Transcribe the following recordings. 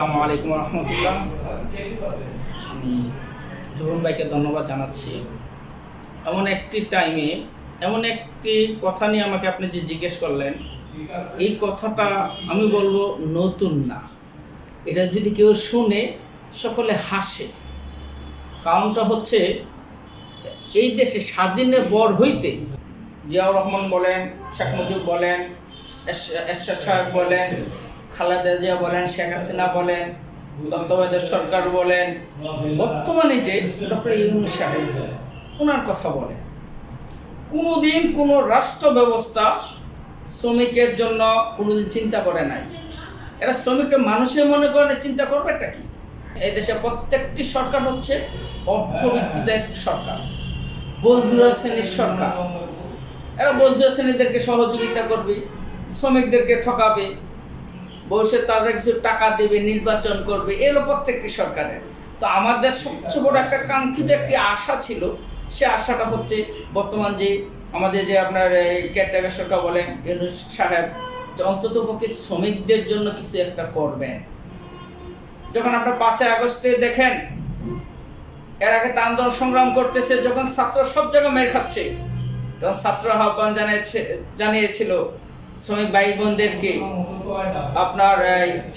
আসসালামু আলাইকুম রহমতুল্লাহ। আমি জহুর ভাইকে ধন্যবাদ জানাচ্ছি। এমন একটি টাইমে এমন একটি কথা নিয়ে আমাকে আপনি যে জিজ্ঞেস করলেন, এই কথাটা আমি বলবো নতুন না। এটা যদি কেউ শুনে সকলে হাসে। কারণটা হচ্ছে, এই দেশে স্বাধীনের পর হইতে জিয়াউর রহমান বলেন, শেখ মুজিব বলেন, এরশাদ সাহেব বলেন, খালেদা জিয়া বলেন, শেখ হাসিনা বলেন, তত্ত্বাবধায়ক সরকার বলেন, বর্তমানে যে ডক্টর ইউনূস সাহেব, ওনার কথা বলেন, কোনোদিন কোনো রাষ্ট্র ব্যবস্থা শ্রমিকের জন্য কোনোদিন চিন্তা করে নাই। এরা শ্রমিককে মানুষের মনে করেন, চিন্তা করবে এটা কি? এই দেশে প্রত্যেকটি সরকার হচ্ছে অর্থনীতিদের সরকার, বর্জুয়া শ্রেণীর সরকার। এরা বর্জুয়া শ্রেণীদেরকে সহযোগিতা করবে, শ্রমিকদেরকে ঠকাবে, ভবিষ্যতে তাদের কিছু টাকা দেবে, নির্বাচন করবে, এগুলো প্রত্যেকটি সরকারের। তো আমাদের সবচেয়ে বড় একটা কাঙ্ক্ষিত একটি আশা ছিল, সে আশাটা হচ্ছে বর্তমান যে আমাদের যে আপনার কেয়ারটেকার সরকার বলেন, ইউনূস সাহেব, যে অন্তত পক্ষে শ্রমিকদের জন্য কিছু একটা করবেন। যখন আপনার 5ই আগস্টে দেখেন, এর আগে তা আন্দোলন সংগ্রাম করতেছে, যখন ছাত্র সব জায়গায় মেরে খাচ্ছে, তখন ছাত্র আহ্বান জানিয়েছিল শ্রমিক ভাই বোনদেরকে, আপনার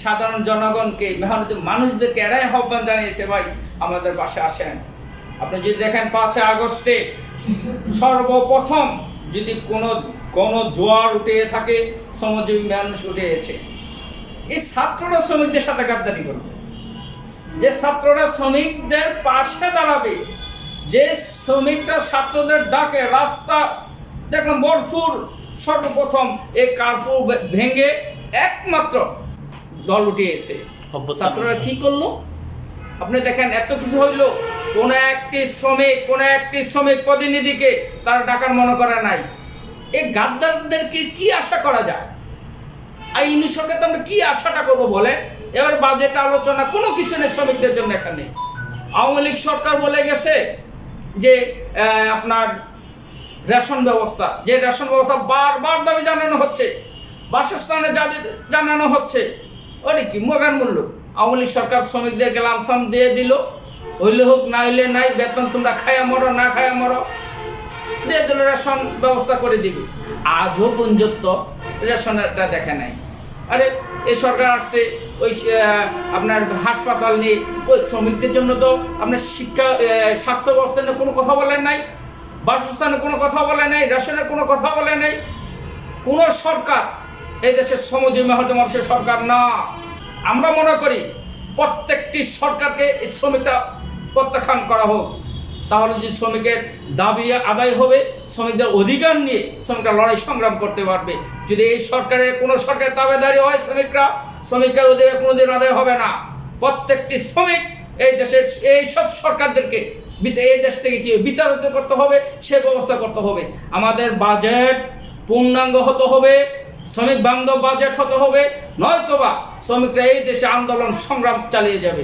সাধারণ জনগণকে, মেহনতি মানুষদেরকে, এরাই আহ্বান জানিয়েছে, ভাই আমাদের পাশে আসেন। আপনি যদি দেখেন 5ই আগস্টে সর্বপ্রথম যদি কোনো গণজোয়ার উঠে থাকে, শ্রমজীবী মানুষ উঠে গেছে। এই ছাত্ররা শ্রমিকদের সাথে গাদ্দারি করবে, যে ছাত্ররা শ্রমিকদের পাশে দাঁড়াবে, যে শ্রমিকরা ছাত্রদের ডাকে, রাস্তা দেখলাম ভরপুর, সর্বপ্রথম এই কারফিউ ভেঙে একমাত্র দল উঠে এসে ছাত্ররা কি করলো? আপনি দেখেন, এত কিছু হইলো, কোন একটি শ্রমিক প্রতিনিধিকে তারা ডাকার মনে করে নাই। এই গাদ্দারদেরকে কি আশা করা যায়? আর ইউনূস সরকার তো আমরা কি আশাটা করবো বলেন? এবার বাজেট আলোচনা কোনো কিছু নেই শ্রমিকদের জন্য এখানে। আওয়ামী লীগ সরকার বলে গেছে যে আপনার রেশন ব্যবস্থা, যে রেশন ব্যবস্থা বারবার দাবি জানানো হচ্ছে, বাসস্থানে জানানো হচ্ছে, ওরে কি মগার মূল্য। আওয়ামী লীগ সরকার শ্রমিকদেরকে লামসাম দিয়ে দিল, হইলে হোক না হইলে নাই, বেতন তোমরা খায়া মরো, না খায়া মরো, দিয়ে দিল, রেশন ব্যবস্থা করে দিবি। আজও পর্যন্ত রেশনটা দেখে নাই। আরে এই সরকার আসছে, ওই আপনার হাসপাতাল নিয়ে, ওই শ্রমিকদের জন্য তো আপনার শিক্ষা, স্বাস্থ্য ব্যবস্থা নিয়ে কোনো কথা বলেন নাই, বাসস্থানের কোনো কথা বলে নাই, রেশনের কোনো কথা বলে নাই। কোন সরকার এই দেশের শ্রমজীবী মেহনতি মানুষের সরকার না। আমরা মনে করি প্রত্যেকটি সরকারকে এই শ্রমিকটা প্রত্যাখ্যান করা হোক, তাহলে যদি শ্রমিকের দাবি আদায় হবে, শ্রমিকদের অধিকার নিয়ে শ্রমিকরা লড়াই সংগ্রাম করতে পারবে। যদি এই সরকারের কোনো সরকারের দাবিদারি হয়, শ্রমিকের অধিকার কোনোদিন আদায় হবে না। প্রত্যেকটি শ্রমিক এই দেশের এই সব সরকারদেরকে এই দেশ থেকে কি বিতাড়িত করতে হবে, সে ব্যবস্থা করতে হবে। আমাদের বাজেট পূর্ণাঙ্গ হতে হবে, শ্রমিক বান্ধব বাজেট হতে হবে, নয়তোবা শ্রমিকরা এই দেশে আন্দোলন সংগ্রাম চালিয়ে যাবে।